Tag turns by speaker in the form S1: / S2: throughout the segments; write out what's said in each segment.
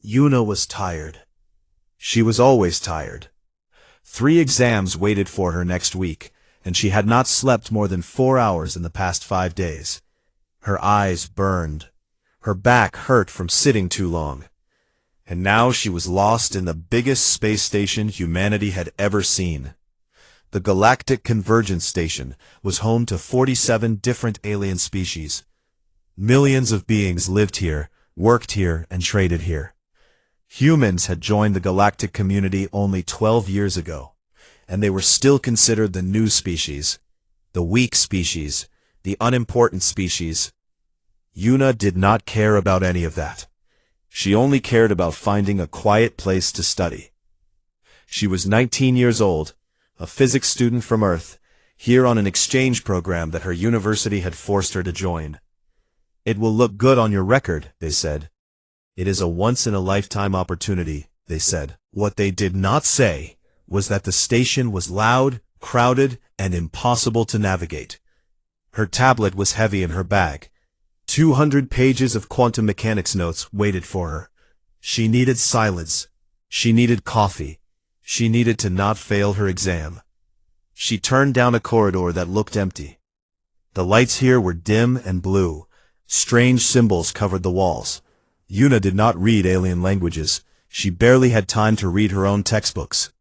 S1: Yuna was tired. She was always tired. 3 exams waited for her next week, and she had not slept more than 4 hours in the past 5 days. Her eyes burned. Her back hurt from sitting too long. And now she was lost in the biggest space station humanity had ever seen. The Galactic Convergence Station was home to 47 different alien species. Millions of beings lived here, worked here, and traded here. Humans had joined the galactic community only 12 years ago, and they were still considered the new species, the weak species, the unimportant species. Yuna did not care about any of that. She only cared about finding a quiet place to study. She was 19 years old, a physics student from Earth, here on an exchange program that her university had forced her to join. It will look good on your record, they said. It is a once-in-a-lifetime opportunity, they said. What they did not say was that the station was loud, crowded, and impossible to navigate. Her tablet was heavy in her bag. 200 pages of quantum mechanics notes waited for her. She needed silence. She needed coffee. She needed to not fail her exam. She turned down a corridor that looked empty. The lights here were dim and blue. Strange symbols covered the walls. Yuna did not read alien languages. She barely had time to read her own textbooks.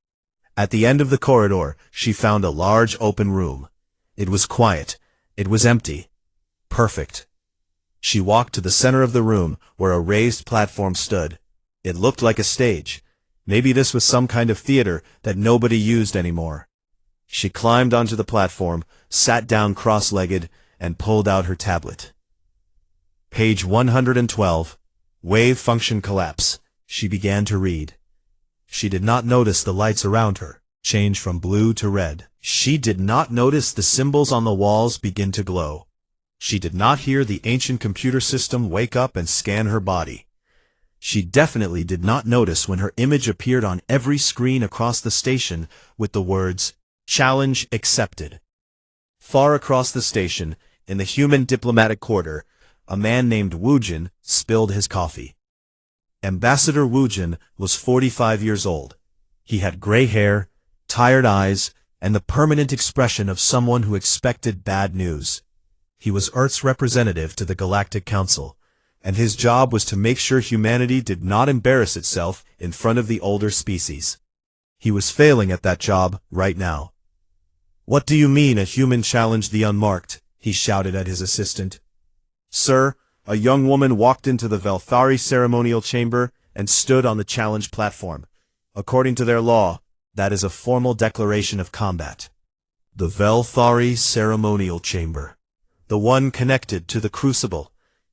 S1: At the end of the corridor, she found a large open room. It was quiet. It was empty. Perfect. She walked to the center of the room, where a raised platform stood. It looked like a stage. Maybe this was some kind of theater that nobody used anymore. She climbed onto the platform, sat down cross-legged, and pulled out her tablet. Page 112. Wave function collapse. She began to read. She did not notice the lights around her change from blue to red. She did not notice the symbols on the walls begin to glow. She did not hear the ancient computer system wake up and scan her body. She definitely did not notice when her image appeared on every screen across the station with the words, "Challenge accepted." Far across the station, in the human diplomatic quarter, a man named Woojin spilled his coffee. Ambassador Woojin was 45 years old. He had gray hair, tired eyes, and the permanent expression of someone who expected bad news. He was Earth's representative to the Galactic Council, and his job was to make sure humanity did not embarrass itself in front of the older species. He was failing at that job right now. "What do you mean a human challenged the unmarked?" he shouted at his assistant. "Sir, a young woman walked into the Velthari ceremonial chamber and stood on the challenge platform. According to their law, that is a formal declaration of combat." The Velthari ceremonial chamber. The one connected to the crucible.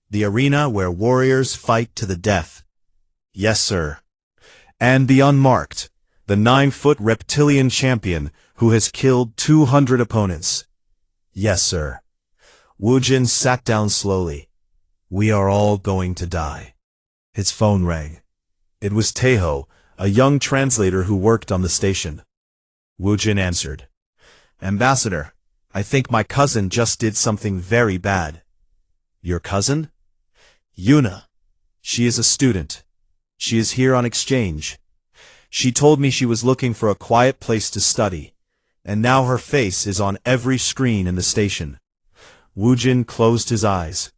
S1: The arena where warriors fight to the death. Yes, sir. And the unmarked. The 9-foot reptilian champion who has killed 200 opponents. Yes, sir. Woojin sat down slowly. "We are all going to die." His phone rang. It was Taeho, a young translator who worked on the station. Woojin answered. "Ambassador, I think my cousin just did something very bad." "Your cousin?" "Yuna. She is a student. She is here on exchange. She told me she was looking for a quiet place to study, and now her face is on every screen in the station." Woojin closed his eyes.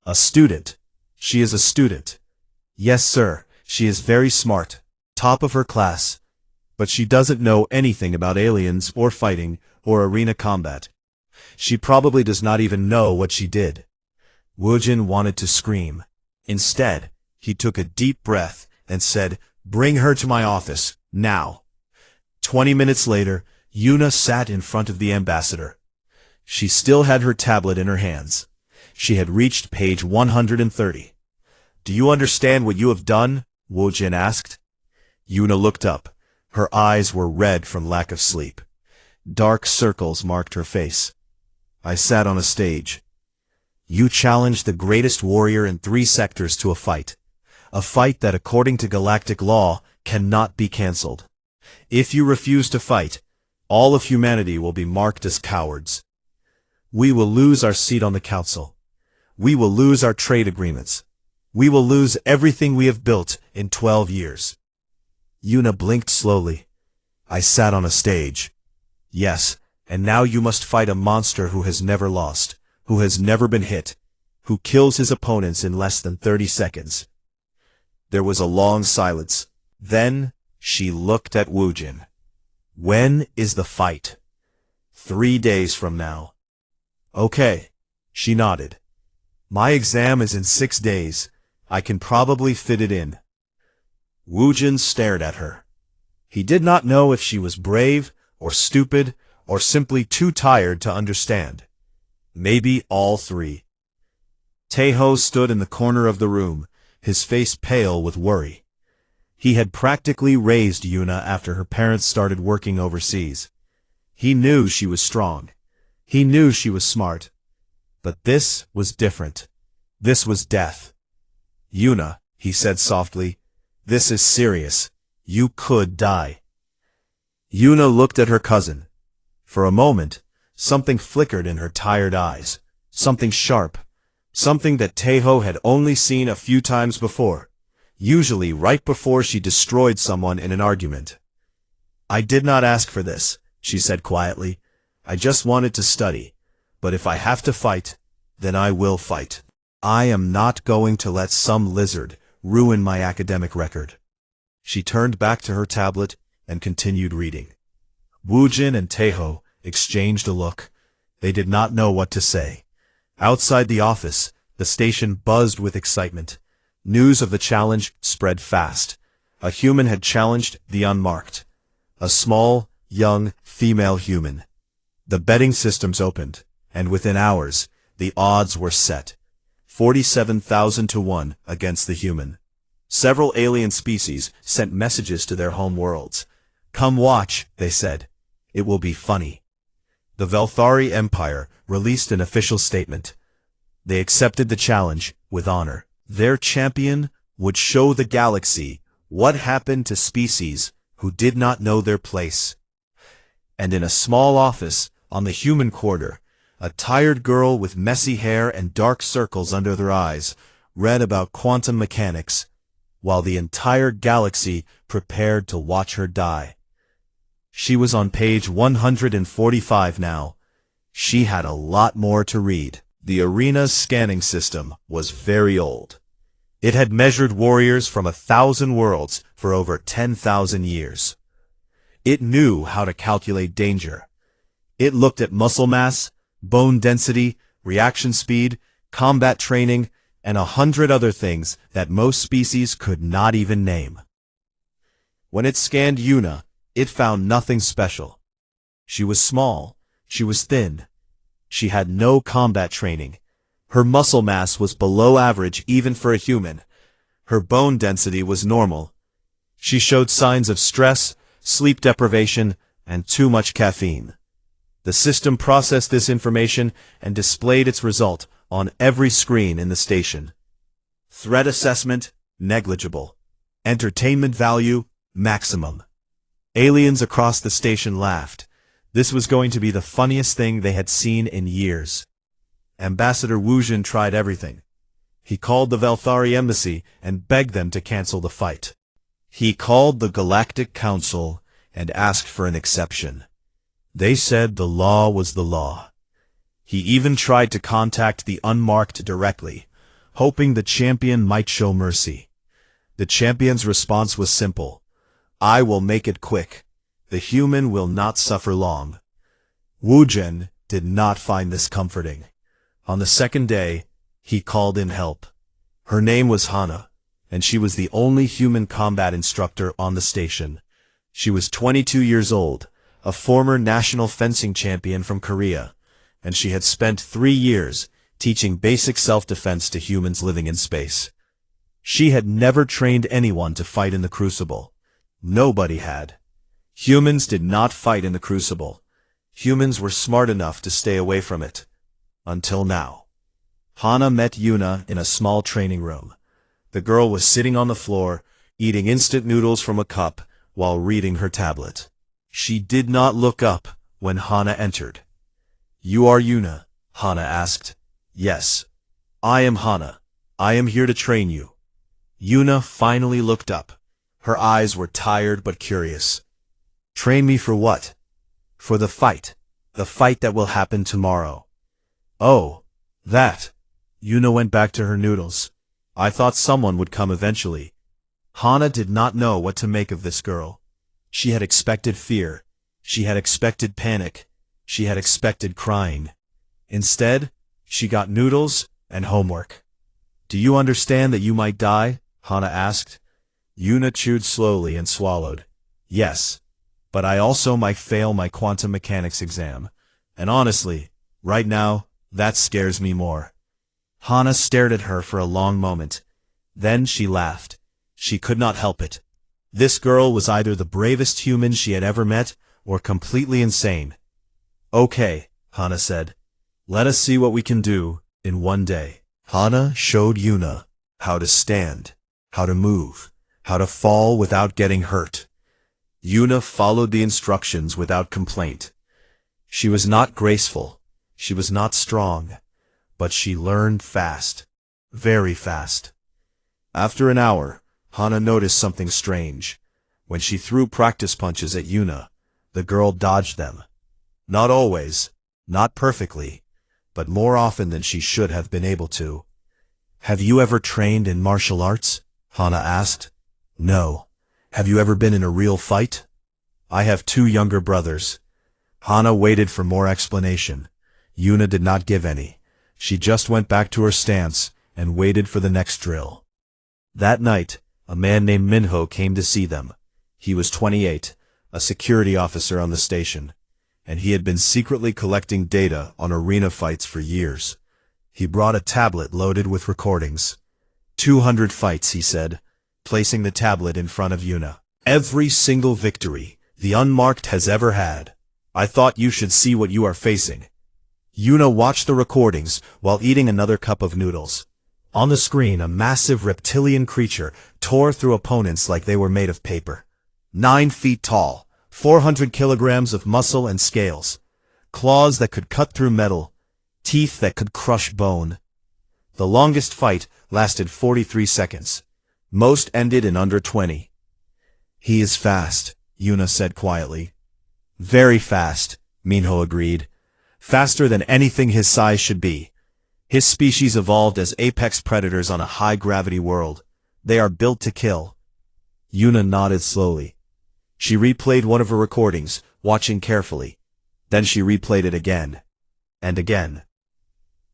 S1: "A student. She is a student." "Yes, sir. She is very smart, top of her class. But she doesn't know anything about aliens or fighting or arena combat. She probably does not even know what she did." Woojin wanted to scream. Instead, he took a deep breath and said, "Bring her to my office, now." 20 minutes later, Yuna sat in front of the ambassador. She still had her tablet in her hands. She had reached page 130. "Do you understand what you have done?" Woojin asked. Yuna looked up. Her eyes were red from lack of sleep. Dark circles marked her face. "I sat on a stage. You challenged the greatest warrior in 3 sectors to a fight that according to galactic law cannot be cancelled. If you refuse to fight, all of humanity will be marked as cowards. We will lose our seat on the council. We will lose our trade agreements. We will lose everything we have built in 12 years. Yuna blinked slowly. I sat on a stage. Yes, and now you must fight a monster who has never lost, who has never been hit, who kills his opponents in less than 30 seconds. There was a long silence. Then, she looked at Woojin. When is the fight? 3 days from now. Okay. She nodded. My exam is in 6 days. I can probably fit it in. Woojin stared at her. He did not know if she was brave, or stupid, or simply too tired to understand. Maybe all three. Taeho stood in the corner of the room, his face pale with worry. He had practically raised Yuna after her parents started working overseas. He knew she was strong. He knew she was smart. But this was different. This was death. Yuna, he said softly, this is serious. You could die. Yuna looked at her cousin. For a moment, something flickered in her tired eyes. Something sharp. Something that Taeho had only seen a few times before. Usually right before she destroyed someone in an argument. I did not ask for this, she said quietly. I just wanted to study. But if I have to fight, then I will fight. I am not going to let some lizard ruin my academic record. She turned back to her tablet and continued reading. Woojin and Taeho exchanged a look. They did not know what to say. Outside the office, the station buzzed with excitement. News of the challenge spread fast. A human had challenged the unmarked. A small, young, female human. The betting systems opened, and within hours, the odds were set. 47,000 to 1 against the human. Several alien species sent messages to their home worlds. Come watch, they said. It will be funny. The Velthari Empire released an official statement. They accepted the challenge with honor. Their champion would show the galaxy what happened to species who did not know their place. And in a small office on the human quarter, a tired girl with messy hair and dark circles under their eyes read about quantum mechanics, while the entire galaxy prepared to watch her die. She was on page 145 now. She had a lot more to read. The arena's scanning system was very old. It had measured warriors from 1,000 worlds for over 10,000 years. It knew how to calculate danger. It looked at muscle mass, bone density, reaction speed, combat training, and 100 other things that most species could not even name. When it scanned Yuna, it found nothing special. She was small. She was thin. She had no combat training. Her muscle mass was below average even for a human. Her bone density was normal. She showed signs of stress, sleep deprivation, and too much caffeine. The system processed this information and displayed its result on every screen in the station. Threat assessment, negligible. Entertainment value, maximum. Aliens across the station laughed. This was going to be the funniest thing they had seen in years. Ambassador Woojin tried everything. He called the Velthari embassy and begged them to cancel the fight. He called the Galactic Council and asked for an exception. They said the law was the law. He even tried to contact the unmarked directly, hoping the champion might show mercy. The champion's response was simple. I will make it quick. The human will not suffer long. Woojin did not find this comforting. On the second day, he called in help. Her name was Hana, and she was the only human combat instructor on the station. She was 22 years old, a former national fencing champion from Korea, and she had spent 3 years teaching basic self-defense to humans living in space. She had never trained anyone to fight in the Crucible. Nobody had. Humans did not fight in the Crucible. Humans were smart enough to stay away from it. Until now. Hana met Yuna in a small training room. The girl was sitting on the floor, eating instant noodles from a cup while reading her tablet. She did not look up when Hana entered. You are Yuna? Hana asked. Yes. I am Hana. I am here to train you. Yuna finally looked up. Her eyes were tired but curious. Train me for what? For the fight. The fight that will happen tomorrow. Oh, that. Yuna went back to her noodles. I thought someone would come eventually. Hana did not know what to make of this girl. She had expected fear. She had expected panic. She had expected crying. Instead, she got noodles and homework. Do you understand that you might die? Hana asked. Yuna chewed slowly and swallowed. Yes, but I also might fail my quantum mechanics exam. And honestly, right now, that scares me more. Hana stared at her for a long moment. Then she laughed. She could not help it. This girl was either the bravest human she had ever met, or completely insane. Okay, Hana said. Let us see what we can do in one day. Hana showed Yuna how to stand, how to move, how to fall without getting hurt. Yuna followed the instructions without complaint. She was not graceful, she was not strong, but she learned fast, very fast. After an hour, Hana noticed something strange. When she threw practice punches at Yuna, the girl dodged them. Not always, not perfectly, but more often than she should have been able to. Have you ever trained in martial arts? Hana asked. No. Have you ever been in a real fight? I have 2 younger brothers. Hana waited for more explanation. Yuna did not give any. She just went back to her stance and waited for the next drill. That night, a man named Minho came to see them. He was 28, a security officer on the station, and he had been secretly collecting data on arena fights for years. He brought a tablet loaded with recordings. 200 fights, he said, placing the tablet in front of Yuna. Every single victory the Unmarked has ever had. I thought you should see what you are facing. Yuna watched the recordings while eating another cup of noodles. On the screen, a massive reptilian creature tore through opponents like they were made of paper. 9 feet tall, 400 kilograms of muscle and scales, claws that could cut through metal, teeth that could crush bone. The longest fight lasted 43 seconds. Most ended in under 20. He is fast, Yuna said quietly. Very fast, Minho agreed. Faster than anything his size should be. His species evolved as apex predators on a high-gravity world. They are built to kill. Yuna nodded slowly. She replayed one of her recordings, watching carefully. Then she replayed it again. And again.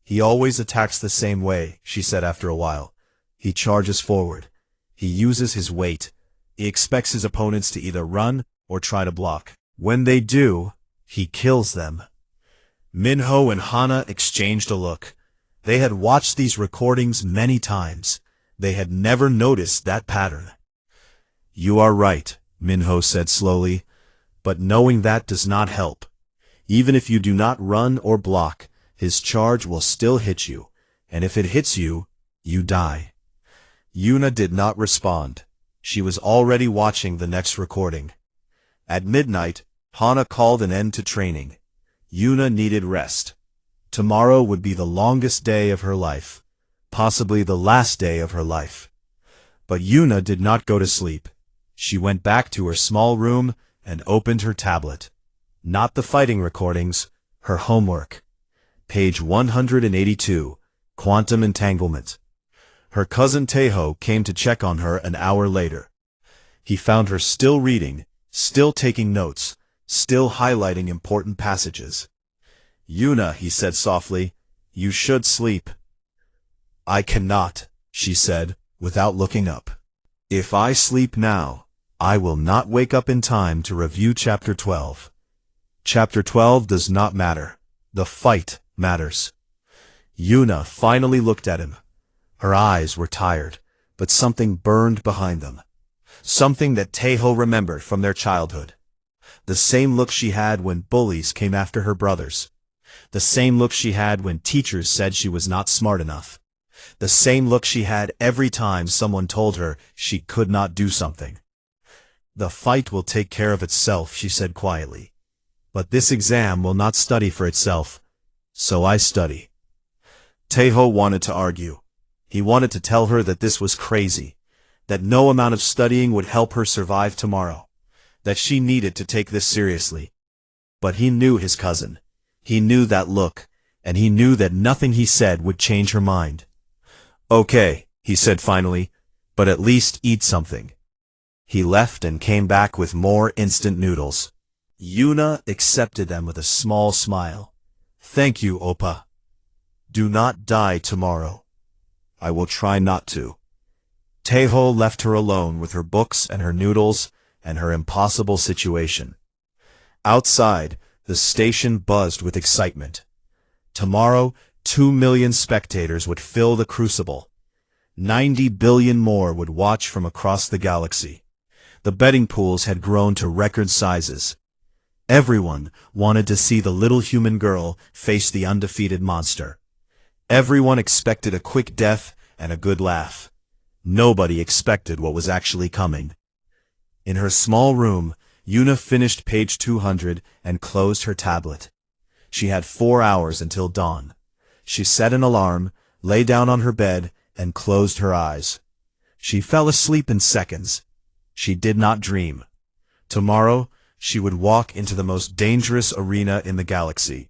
S1: He always attacks the same way, she said after a while. He charges forward. He uses his weight. He expects his opponents to either run or try to block. When they do, he kills them. Minho and Hana exchanged a look. They had watched these recordings many times. They had never noticed that pattern. You are right, Minho said slowly, but knowing that does not help. Even if you do not run or block, his charge will still hit you, and if it hits you, you die. Yuna did not respond. She was already watching the next recording. At midnight, Hana called an end to training. Yuna needed rest. Tomorrow would be the longest day of her life, possibly the last day of her life. But Yuna did not go to sleep. She went back to her small room and opened her tablet. Not the fighting recordings, her homework. Page 182, Quantum Entanglement. Her cousin Tejo came to check on her an hour later. He found her still reading, still taking notes, still highlighting important passages. Yuna, he said softly, you should sleep. I cannot, she said, without looking up. If I sleep now, I will not wake up in time to review Chapter 12. Chapter 12 does not matter. The fight matters. Yuna finally looked at him. Her eyes were tired, but something burned behind them. Something that Tejo remembered from their childhood. The same look she had when bullies came after her brothers. The same look she had when teachers said she was not smart enough. The same look she had every time someone told her she could not do something. The fight will take care of itself, she said quietly. But this exam will not study for itself, so I study. Tejo wanted to argue. He wanted to tell her that this was crazy, that no amount of studying would help her survive tomorrow, that she needed to take this seriously. But he knew his cousin. He knew that look, and he knew that nothing he said would change her mind. "Okay," he said finally, "but at least eat something." He left and came back with more instant noodles. Yuna accepted them with a small smile. "Thank you, Oppa. Do not die tomorrow." "I will try not to." Taeho left her alone with her books and her noodles and her impossible situation. Outside, the station buzzed with excitement. Tomorrow, 2 million spectators would fill the crucible. 90 billion more would watch from across the galaxy. The betting pools had grown to record sizes. Everyone wanted to see the little human girl face the undefeated monster. Everyone expected a quick death and a good laugh. Nobody expected what was actually coming. In her small room, Yuna finished page 200 and closed her tablet. She had 4 hours until dawn. She set an alarm, lay down on her bed, and closed her eyes. She fell asleep in seconds. She did not dream. Tomorrow, she would walk into the most dangerous arena in the galaxy.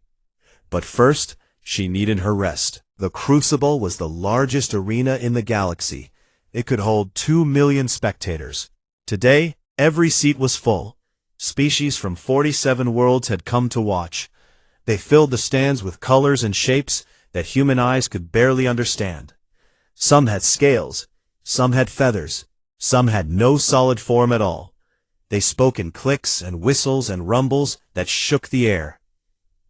S1: But first, she needed her rest. The Crucible was the largest arena in the galaxy. It could hold 2 million spectators. Today, every seat was full. Species from 47 worlds had come to watch. They filled the stands with colors and shapes that human eyes could barely understand. Some had scales, some had feathers, some had no solid form at all. They spoke in clicks and whistles and rumbles that shook the air.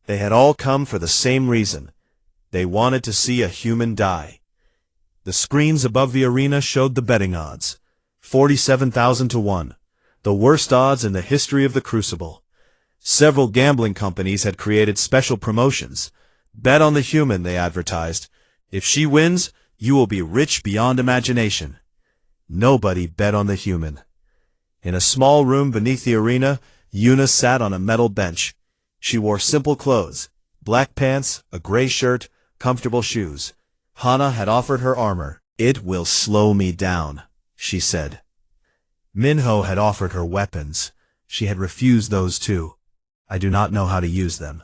S1: They had all come for the same reason. They wanted to see a human die. The screens above the arena showed the betting odds. 47,000 to 1. The worst odds in the history of the Crucible. Several gambling companies had created special promotions. "Bet on the human," they advertised. "If she wins, you will be rich beyond imagination." Nobody bet on the human. In a small room beneath the arena, Yuna sat on a metal bench. She wore simple clothes, black pants, a gray shirt, comfortable shoes. Hana had offered her armor. "It will slow me down," she said. Minho had offered her weapons. She had refused those too. "I do not know how to use them."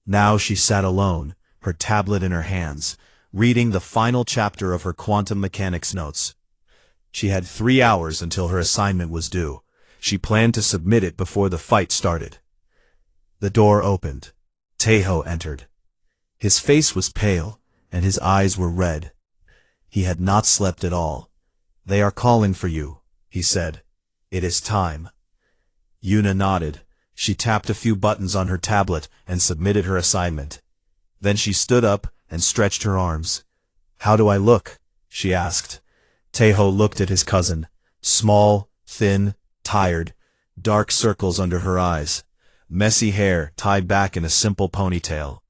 S1: Now she sat alone, her tablet in her hands, reading the final chapter of her quantum mechanics notes. She had 3 hours until her assignment was due. She planned to submit it before the fight started. The door opened. Taeho entered. His face was pale, and his eyes were red. He had not slept at all. "They are calling for you," he said. "It is time." Yuna nodded. She tapped a few buttons on her tablet and submitted her assignment. Then she stood up and stretched her arms. "How do I look?" she asked. Taeho looked at his cousin. Small, thin, tired, dark circles under her eyes, messy hair tied back in a simple ponytail.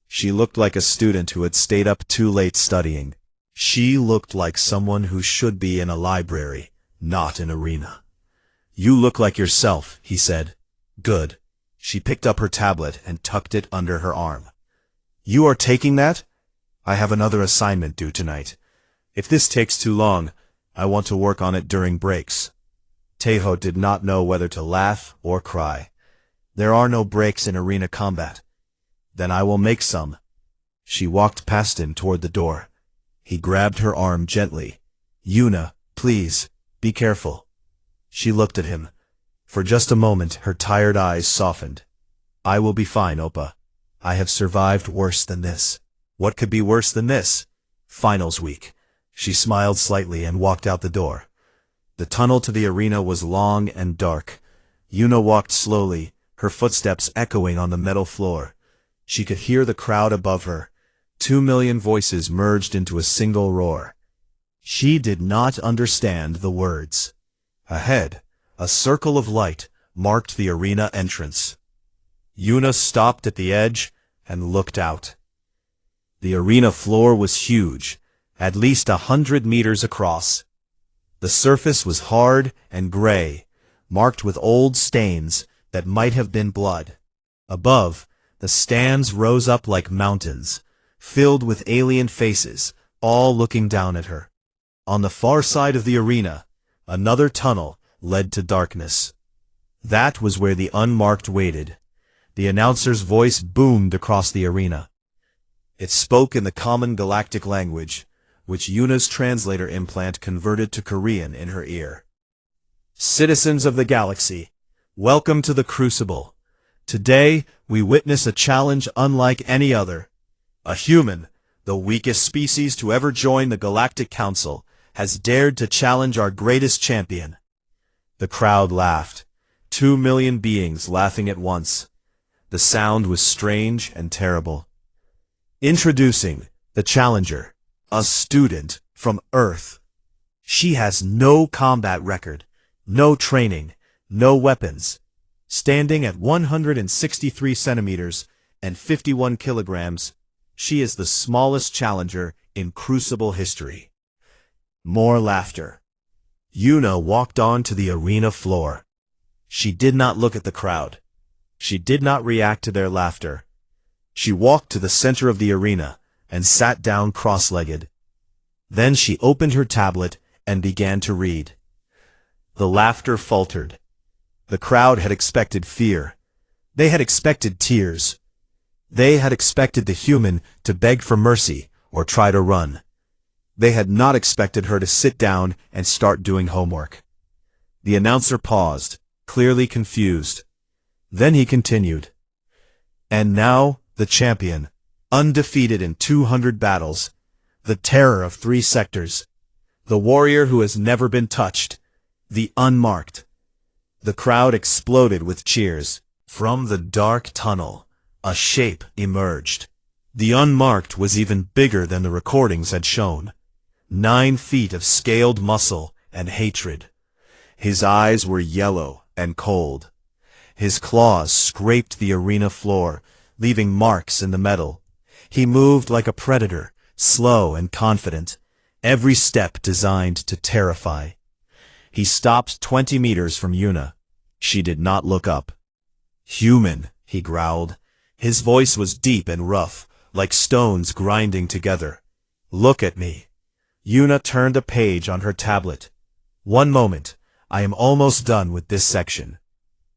S1: She looked like a student who had stayed up too late studying. She looked like someone who should be in a library, not an arena. "You look like yourself," he said. "Good." She picked up her tablet and tucked it under her arm. "You are taking that? I have another assignment due tonight. If this takes too long, I want to work on it during breaks." Taeho did not know whether to laugh or cry. "There are no breaks in arena combat." "Then I will make some." She walked past him toward the door. He grabbed her arm gently. "Yuna, please, be careful." She looked at him. For just a moment, her tired eyes softened. "I will be fine, Oppa. I have survived worse than this." What could be worse than this? Finals week. She smiled slightly and walked out the door. The tunnel to the arena was long and dark. Yuna walked slowly, her footsteps echoing on the metal floor. She could hear the crowd above her. 2 million voices merged into a single roar. She did not understand the words. Ahead, a circle of light marked the arena entrance. Yuna stopped at the edge and looked out. The arena floor was huge, at least 100 meters across. The surface was hard and gray, marked with old stains that might have been blood. Above, the stands rose up like mountains, filled with alien faces, all looking down at her. On the far side of the arena, another tunnel led to darkness. That was where the unmarked waited. The announcer's voice boomed across the arena. It spoke in the common galactic language, which Yuna's translator implant converted to Korean in her ear. Citizens of the galaxy, welcome to the Crucible. Today, we witness a challenge unlike any other. A human, the weakest species to ever join the Galactic Council, has dared to challenge our greatest champion. The crowd laughed. 2 million beings laughing at once. The sound was strange and terrible. Introducing the challenger, a student from Earth. She has no combat record, no training, no weapons. Standing at 163 centimeters and 51 kilograms, she is the smallest challenger in Crucible history. More laughter. Yuna walked on to the arena floor. She did not look at the crowd. She did not react to their laughter. She walked to the center of the arena and sat down cross-legged. Then she opened her tablet and began to read. The laughter faltered. The crowd had expected fear. They had expected tears. They had expected the human to beg for mercy or try to run. They had not expected her to sit down and start doing homework. The announcer paused, clearly confused. Then he continued. And now, the champion, undefeated in 200 battles, the terror of 3 sectors, the warrior who has never been touched, the unmarked. The crowd exploded with cheers. From the dark tunnel, a shape emerged. The unmarked was even bigger than the recordings had shown. 9 feet of scaled muscle and hatred. His eyes were yellow and cold. His claws scraped the arena floor, leaving marks in the metal. He moved like a predator, slow and confident, every step designed to terrify. He stopped 20 meters from Yuna. She did not look up. Human, he growled. His voice was deep and rough, like stones grinding together. Look at me. Yuna turned a page on her tablet. One moment, I am almost done with this section.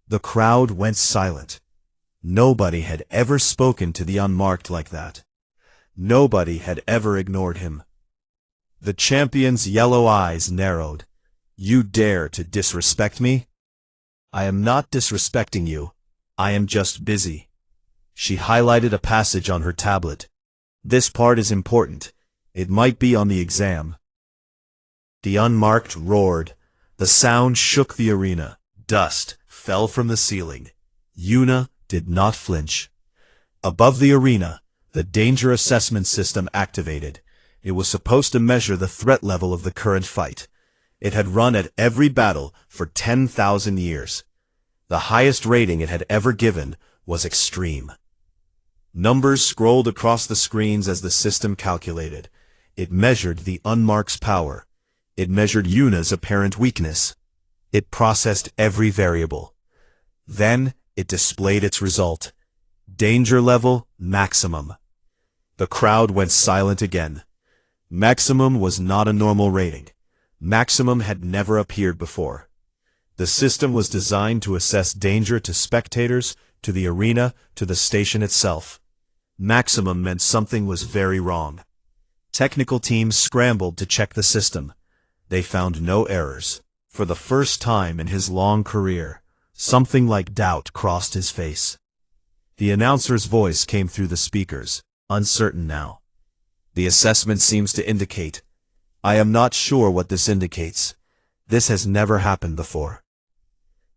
S1: The crowd went silent. Nobody had ever spoken to the unmarked like that. Nobody had ever ignored him. The champion's yellow eyes narrowed. You dare to disrespect me? I am not disrespecting you. I am just busy. She highlighted a passage on her tablet. This part is important. It might be on the exam. The unmarked roared. The sound shook the arena. Dust fell from the ceiling. Yuna did not flinch. Above the arena, the danger assessment system activated. It was supposed to measure the threat level of the current fight. It had run at every battle for 10,000 years. The highest rating it had ever given was extreme. Numbers scrolled across the screens as the system calculated. It measured the unmarked's power. It measured Yuna's apparent weakness. It processed every variable. Then it displayed its result. Danger level, maximum. The crowd went silent again. Maximum was not a normal rating. Maximum had never appeared before. The system was designed to assess danger to spectators, to the arena, to the station itself. Maximum meant something was very wrong. Technical teams scrambled to check the system. They found no errors. For the first time in his long career, something like doubt crossed his face. The announcer's voice came through the speakers, uncertain now. The assessment seems to indicate. I am not sure what this indicates. This has never happened before.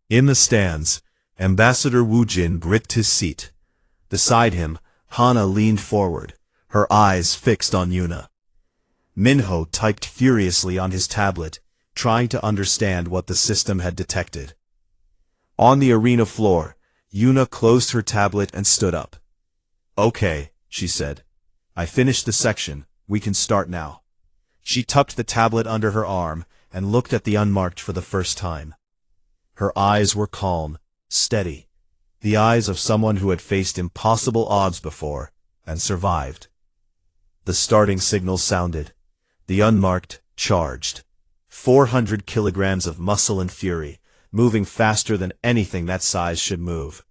S1: In the stands, Ambassador Wu Jin gripped his seat. Beside him, Hana leaned forward, her eyes fixed on Yuna. Minho typed furiously on his tablet, trying to understand what the system had detected. On the arena floor, Yuna closed her tablet and stood up. Okay, she said. I finished the section. We can start now. She tucked the tablet under her arm and looked at the unmarked for the first time. Her eyes were calm, steady, the eyes of someone who had faced impossible odds before and survived. The starting signal sounded. The unmarked charged. 400 kilograms of muscle and fury, moving faster than anything that size should move.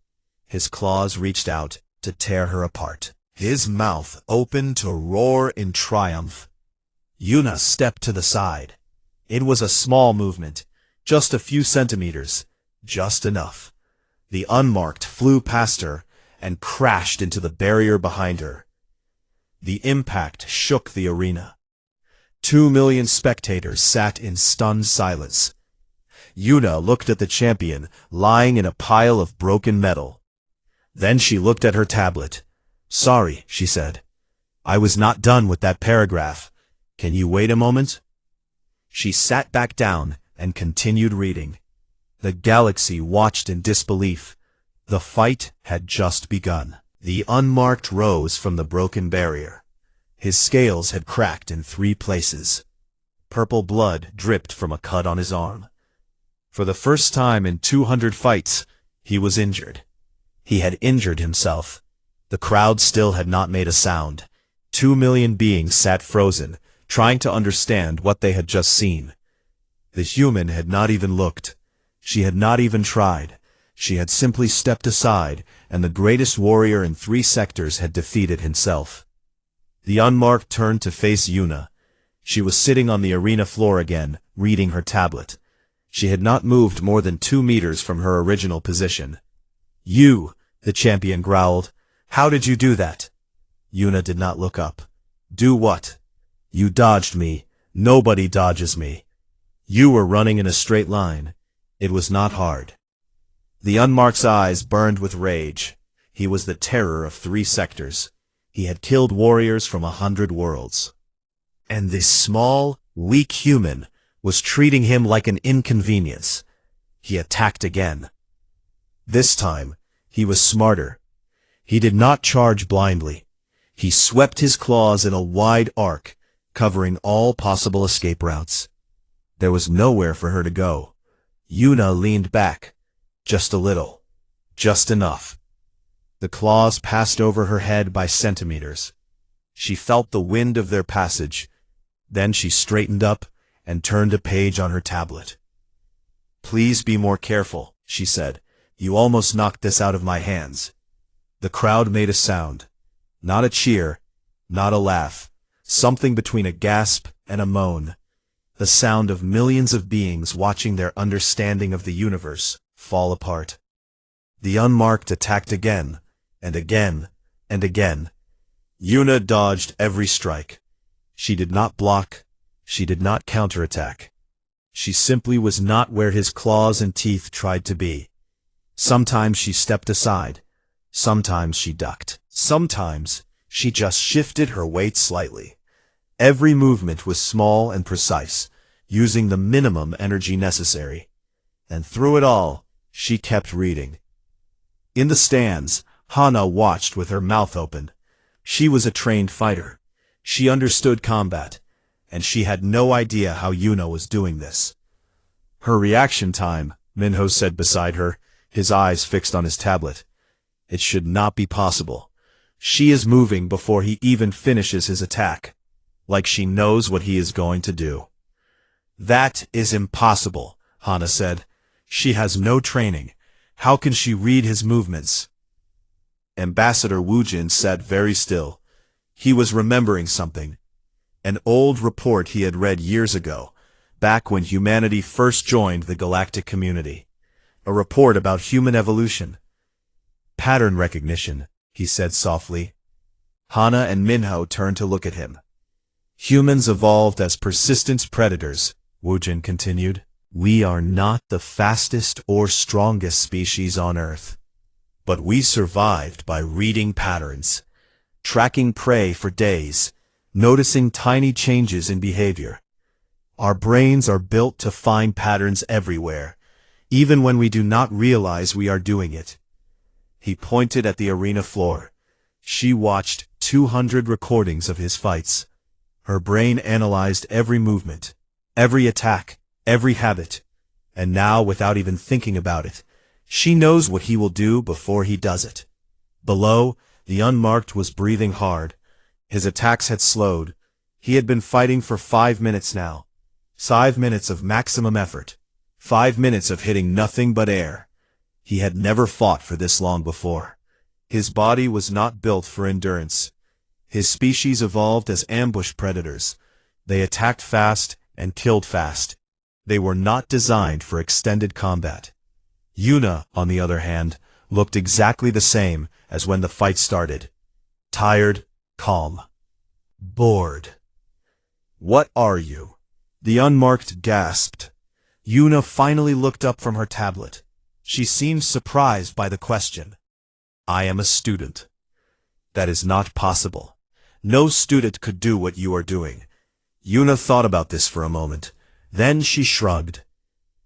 S1: His claws reached out to tear her apart. His mouth opened to roar in triumph. Yuna stepped to the side. It was a small movement, just a few centimeters, just enough. The unmarked flew past her and crashed into the barrier behind her. The impact shook the arena. 2 million spectators sat in stunned silence. Yuna looked at the champion lying in a pile of broken metal. Then she looked at her tablet. "Sorry," she said. "I was not done with that paragraph. Can you wait a moment?" She sat back down and continued reading. The galaxy watched in disbelief. The fight had just begun. The unmarked rose from the broken barrier. His scales had cracked in 3 places. Purple blood dripped from a cut on his arm. For the first time in 200 fights, he was injured. He had injured himself. The crowd still had not made a sound. 2 million beings sat frozen, trying to understand what they had just seen. The human had not even looked. She had not even tried. She had simply stepped aside, and the greatest warrior in 3 sectors had defeated himself. The unmarked turned to face Yuna. She was sitting on the arena floor again, reading her tablet. She had not moved more than 2 meters from her original position. "You," the champion growled. "How did you do that?" Yuna did not look up. "Do what?" "You dodged me. Nobody dodges me." "You were running in a straight line. It was not hard." The unmarked's eyes burned with rage. He was the terror of 3 sectors. He had killed warriors from 100 worlds. And this small, weak human was treating him like an inconvenience. He attacked again. This time, he was smarter. He did not charge blindly. He swept his claws in a wide arc, covering all possible escape routes. There was nowhere for her to go. Yuna leaned back. Just a little. Just enough. The claws passed over her head by centimeters. She felt the wind of their passage. Then she straightened up and turned a page on her tablet. "Please be more careful," she said. "You almost knocked this out of my hands." The crowd made a sound. Not a cheer, not a laugh. Something between a gasp and a moan. The sound of millions of beings watching their understanding of the universe fall apart. The unmarked attacked again, and again, and again. Yuna dodged every strike. She did not block. She did not counterattack. She simply was not where his claws and teeth tried to be. Sometimes she stepped aside. Sometimes she ducked. Sometimes she just shifted her weight slightly. Every movement was small and precise, using the minimum energy necessary. And through it all, she kept reading. In the stands, Hana watched with her mouth open. She was a trained fighter. She understood combat, and she had no idea how Yuna was doing this. "Her reaction time," Minho said beside her, his eyes fixed on his tablet. "It should not be possible. She is moving before he even finishes his attack, like she knows what he is going to do." "That is impossible," Hana said. "She has no training. How can she read his movements?" Ambassador Wujin sat very still. He was remembering something. An old report he had read years ago, back when humanity first joined the galactic community. A report about human evolution. "Pattern recognition," he said softly. Hana and Minho turned to look at him. "Humans evolved as persistent predators," Wujin continued. "We are not the fastest or strongest species on Earth. But we survived by reading patterns, tracking prey for days, noticing tiny changes in behavior. Our brains are built to find patterns everywhere, even when we do not realize we are doing it." He pointed at the arena floor. She watched 200 recordings of his fights. Her brain analyzed every movement, every attack, every habit, and now, without even thinking about it, she knows what he will do before he does it. Below, the unmarked was breathing hard. His attacks had slowed. He had been fighting for 5 minutes now. 5 minutes of maximum effort. 5 minutes of hitting nothing but air. He had never fought for this long before. His body was not built for endurance. His species evolved as ambush predators. They attacked fast and killed fast. They were not designed for extended combat. Yuna, on the other hand, looked exactly the same as when the fight started. Tired, calm, bored. "What are you?" the unmarked gasped. Yuna finally looked up from her tablet. She seemed surprised by the question. "I am a student." "That is not possible. No student could do what you are doing." Yuna thought about this for a moment. Then she shrugged.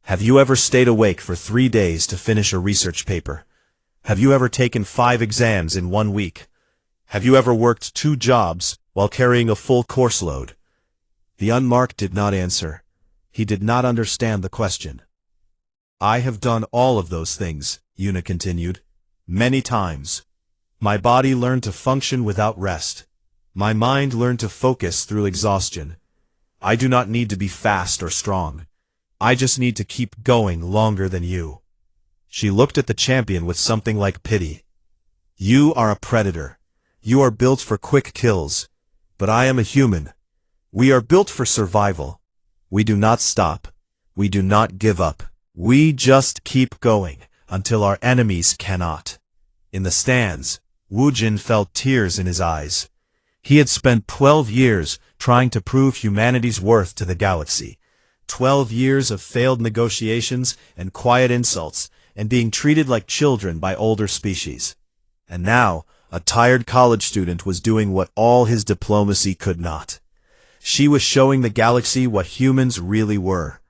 S1: "Have you ever stayed awake for 3 days to finish a research paper? Have you ever taken 5 exams in 1 week? Have you ever worked 2 jobs while carrying a full course load?" The unmarked did not answer. He did not understand the question. "I have done all of those things," Yuna continued. "Many times. My body learned to function without rest. My mind learned to focus through exhaustion. I do not need to be fast or strong. I just need to keep going longer than you." She looked at the champion with something like pity. "You are a predator. You are built for quick kills. But I am a human. We are built for survival. We do not stop. We do not give up. We just keep going until our enemies cannot." In the stands, Wu Jin felt tears in his eyes. He had spent 12 years trying to prove humanity's worth to the galaxy. 12 years of failed negotiations and quiet insults, and being treated like children by older species. And now, a tired college student was doing what all his diplomacy could not. She was showing the galaxy what humans really were.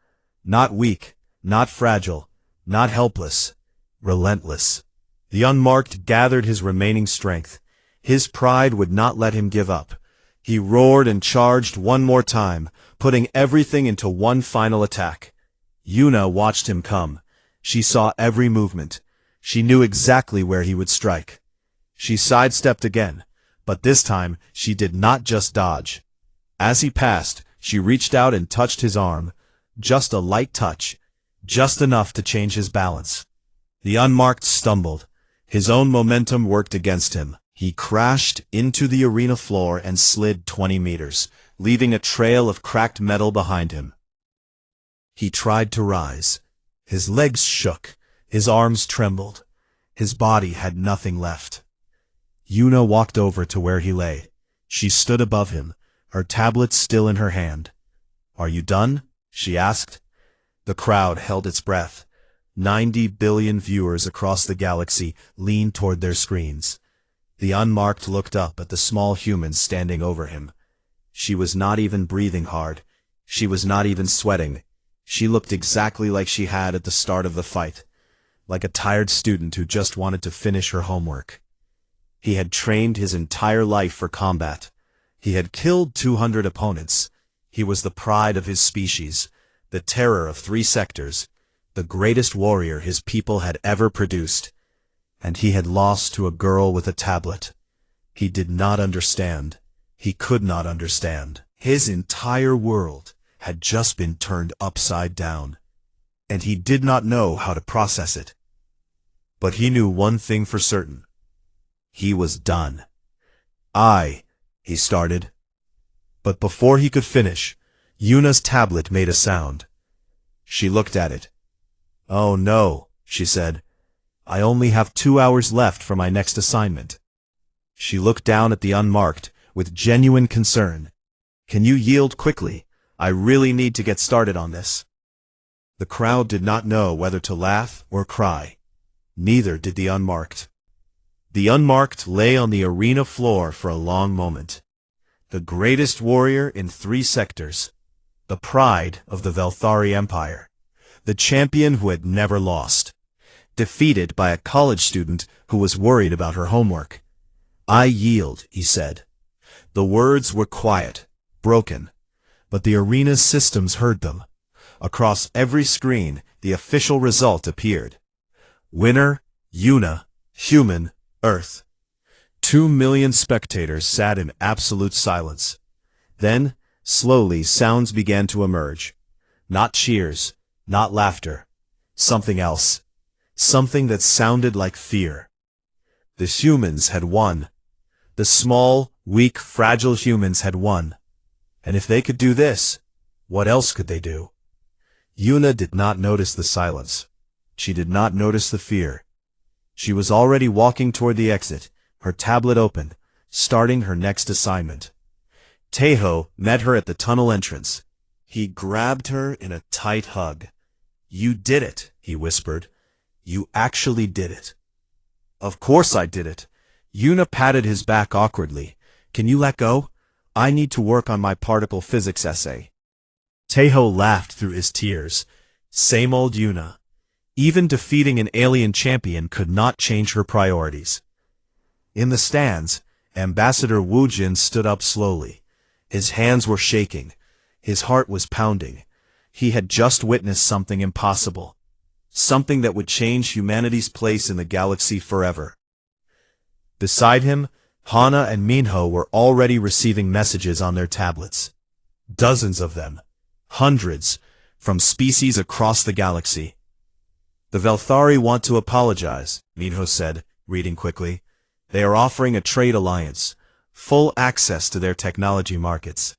S1: Not weak, not fragile, not helpless, relentless. The unmarked gathered his remaining strength. His pride would not let him give up. He roared and charged one more time, putting everything into one final attack. Yuna watched him come. She saw every movement. She knew exactly where he would strike. She sidestepped again, but this time she did not just dodge. As he passed, she reached out and touched his arm. Just a light touch, just enough to change his balance. The unmarked stumbled. His own momentum worked against him. He crashed into the arena floor and slid 20 meters, leaving a trail of cracked metal behind him. He tried to rise. His legs shook. His arms trembled. His body had nothing left. Yuna walked over to where he lay. She stood above him, her tablet still in her hand. "Are you done?" she asked. The crowd held its breath. 90 billion viewers across the galaxy leaned toward their screens. The unmarked looked up at the small human standing over him. She was not even breathing hard. She was not even sweating. She looked exactly like she had at the start of the fight, like a tired student who just wanted to finish her homework. He had trained his entire life for combat. He had killed 200 opponents. He was the pride of his species, the terror of 3 sectors, the greatest warrior his people had ever produced. And he had lost to a girl with a tablet. He did not understand. He could not understand. His entire world had just been turned upside down, and he did not know how to process it. But he knew one thing for certain. He was done. He started. But before he could finish, Yuna's tablet made a sound. She looked at it. "Oh no," she said. "I only have 2 hours left for my next assignment." She looked down at the unmarked with genuine concern. "Can you yield quickly? I really need to get started on this." The crowd did not know whether to laugh or cry. Neither did the unmarked. The unmarked lay on the arena floor for a long moment. The greatest warrior in 3 sectors. The pride of the Velthari Empire. The champion who had never lost. Defeated by a college student who was worried about her homework. "I yield," he said. The words were quiet, broken, but the arena's systems heard them. Across every screen, the official result appeared. Winner, Yuna, Human, Earth. 2 million spectators sat in absolute silence. Then, slowly, sounds began to emerge. Not cheers, not laughter. Something else. Something that sounded like fear. The humans had won. The small, weak, fragile humans had won. And if they could do this, what else could they do? Yuna did not notice the silence. She did not notice the fear. She was already walking toward the exit, her tablet open, starting her next assignment. Taeho met her at the tunnel entrance. He grabbed her in a tight hug. "You did it," he whispered. "You actually did it." "Of course I did it." Yuna patted his back awkwardly. "Can you let go? I need to work on my particle physics essay." Taeho laughed through his tears. Same old Yuna. Even defeating an alien champion could not change her priorities. In the stands, Ambassador Wu Jin stood up slowly. His hands were shaking. His heart was pounding. He had just witnessed something impossible. Something that would change humanity's place in the galaxy forever. Beside him, Hana and Minho were already receiving messages on their tablets. Dozens of them. Hundreds. From species across the galaxy. "The Velthari want to apologize," Minho said, reading quickly. "They are offering a trade alliance. Full access to their technology markets."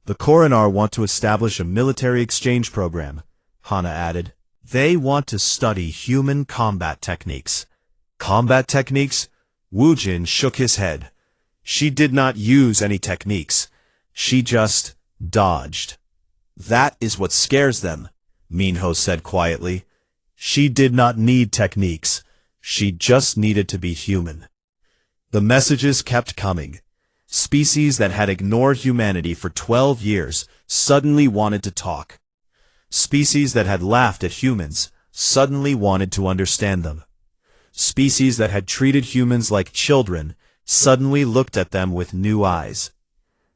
S1: "The Coronar want to establish a military exchange program," Hana added. "They want to study human combat techniques." "Combat techniques?" Wu Jin shook his head. "She did not use any techniques. She just dodged." "That is what scares them," Minho said quietly. "She did not need techniques. She just needed to be human." The messages kept coming. Species that had ignored humanity for 12 years suddenly wanted to talk. Species that had laughed at humans suddenly wanted to understand them. Species that had treated humans like children suddenly looked at them with new eyes.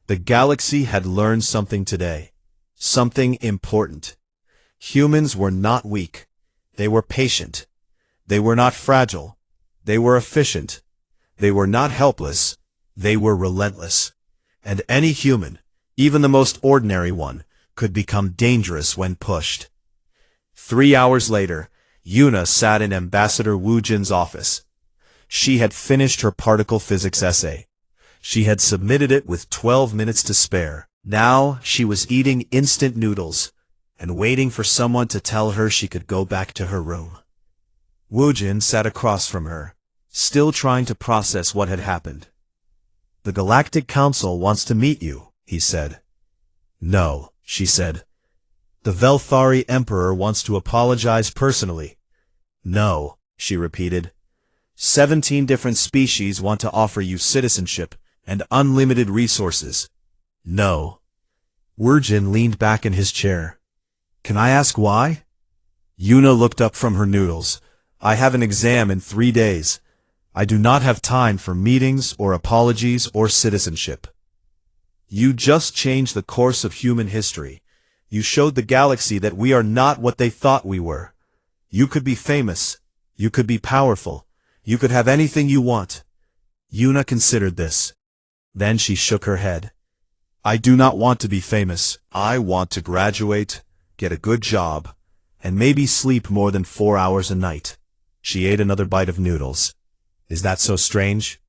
S1: The galaxy had learned something today. Something important. Humans were not weak. They were patient. They were not fragile. They were efficient. They were not helpless. They were relentless. And any human, even the most ordinary one, could become dangerous when pushed. 3 hours later, Yuna sat in Ambassador Wu Jin's office. She had finished her particle physics essay. She had submitted it with 12 minutes to spare. Now she was eating instant noodles and waiting for someone to tell her she could go back to her room. Wu Jin sat across from her, still trying to process what had happened. "The Galactic Council wants to meet you," he said. "No," she said. "The Velthari Emperor wants to apologize personally." "No," she repeated. 17 different species want to offer you citizenship and unlimited resources." "No." Wu Jin leaned back in his chair. "Can I ask why?" Yuna looked up from her noodles. "I have an exam in 3 days. I do not have time for meetings or apologies or citizenship." "You just changed the course of human history. You showed the galaxy that we are not what they thought we were. You could be famous. You could be powerful. You could have anything you want." Yuna considered this. Then she shook her head. "I do not want to be famous. I want to graduate, get a good job, and maybe sleep more than 4 hours a night." She ate another bite of noodles. "Is that so strange?"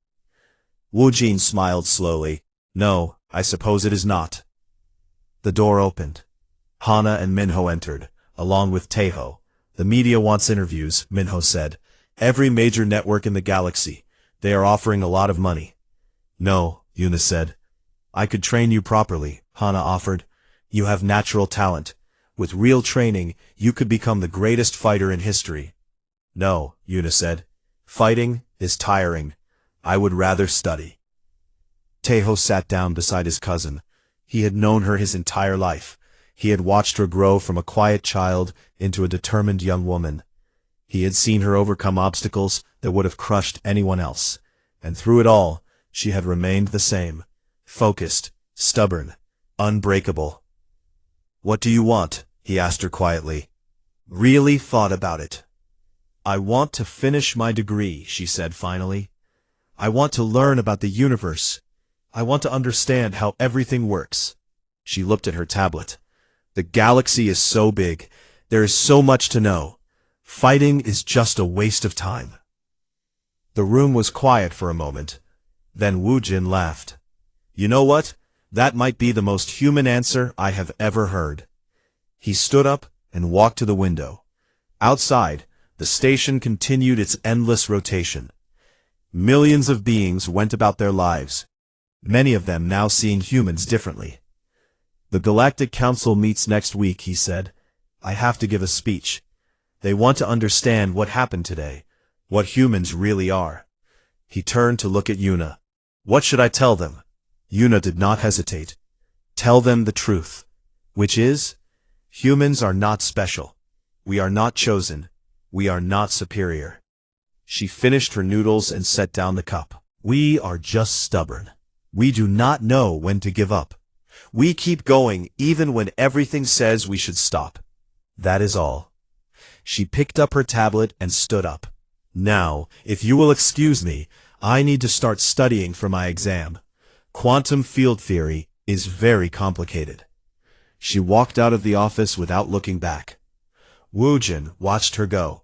S1: Wu Jin smiled slowly. "No, I suppose it is not." The door opened. Hana and Minho entered, along with Taeho. "The media wants interviews," Minho said. "Every major network in the galaxy. They are offering a lot of money." "No," Yuna said. "I could train you properly," Hana offered. "You have natural talent. With real training, you could become the greatest fighter in history." "No," Yuna said. "Fighting is tiring. I would rather study." Taeho sat down beside his cousin. He had known her his entire life. He had watched her grow from a quiet child into a determined young woman. He had seen her overcome obstacles that would have crushed anyone else. And through it all, she had remained the same. Focused, stubborn, unbreakable. "What do you want?" he asked her quietly. "Really thought about it." "I want to finish my degree," she said finally. I want to learn about the universe. I want to understand how everything works. She looked at her tablet. The galaxy is so big. There is so much to know. Fighting is just a waste of time. The room was quiet for a moment. Then Wu Jin laughed. You know what? That might be the most human answer I have ever heard. He stood up and walked to the window. Outside, the station continued its endless rotation. Millions of beings went about their lives, many of them now seeing humans differently. The Galactic Council meets next week, he said. I have to give a speech. They want to understand what happened today, what humans really are. He turned to look at Yuna. What should I tell them? Yuna did not hesitate. Tell them the truth, which is, humans are not special. We are not chosen. We are not superior. She finished her noodles and set down the cup. We are just stubborn. We do not know when to give up. We keep going even when everything says we should stop. That is all. She picked up her tablet and stood up. Now, if you will excuse me, I need to start studying for my exam. Quantum field theory is very complicated. She walked out of the office without looking back. Wu Jin watched her go.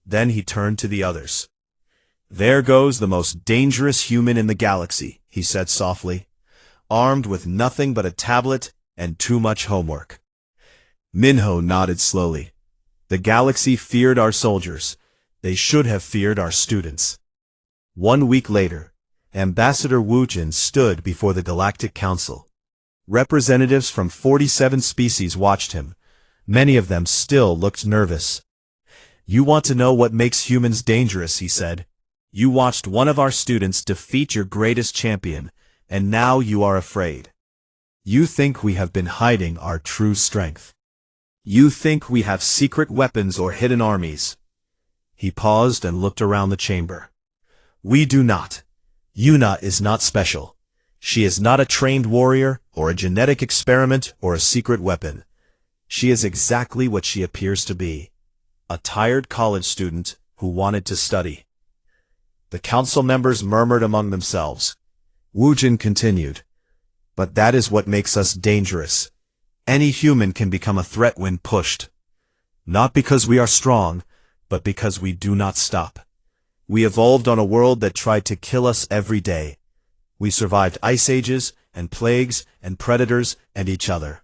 S1: Then he turned to the others. There goes the most dangerous human in the galaxy, he said softly, armed with nothing but a tablet and too much homework. Minho nodded slowly. The galaxy feared our soldiers. They should have feared our students. 1 week later, Ambassador Wu Jin stood before the Galactic Council. Representatives from 47 species watched him. Many of them still looked nervous. You want to know what makes humans dangerous, he said. You watched one of our students defeat your greatest champion, and now you are afraid. You think we have been hiding our true strength. You think we have secret weapons or hidden armies. He paused and looked around the chamber. We do not. Yuna is not special. She is not a trained warrior, or a genetic experiment, or a secret weapon. She is exactly what she appears to be. A tired college student who wanted to study. The council members murmured among themselves. Wu Jin continued. But that is what makes us dangerous. Any human can become a threat when pushed. Not because we are strong, but because we do not stop. We evolved on a world that tried to kill us every day. We survived ice ages, and plagues, and predators, and each other.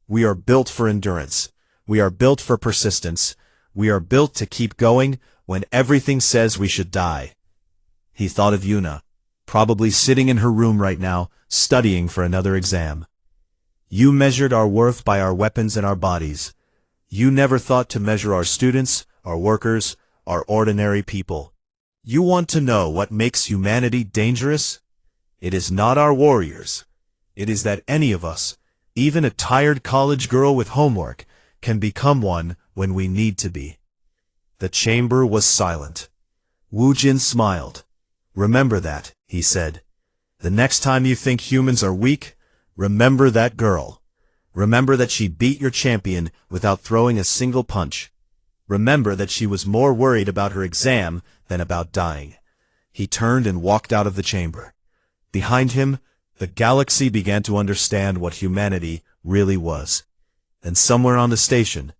S1: We are built for endurance. We are built for persistence. We are built to keep going when everything says we should die. He thought of Yuna, probably sitting in her room right now, studying for another exam. You measured our worth by our weapons and our bodies. You never thought to measure our students, our workers, our ordinary people. You want to know what makes humanity dangerous? It is not our warriors. It is that any of us, even a tired college girl with homework, can become one when we need to be. The chamber was silent. Wu Jin smiled. Remember that, he said. The next time you think humans are weak, remember that girl. Remember that she beat your champion without throwing a single punch. Remember that she was more worried about her exam than about dying. He turned and walked out of the chamber. Behind him, the galaxy began to understand what humanity really was. And somewhere on the station,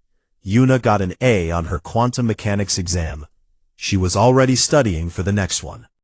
S1: Yuna got an A on her quantum mechanics exam. She was already studying for the next one.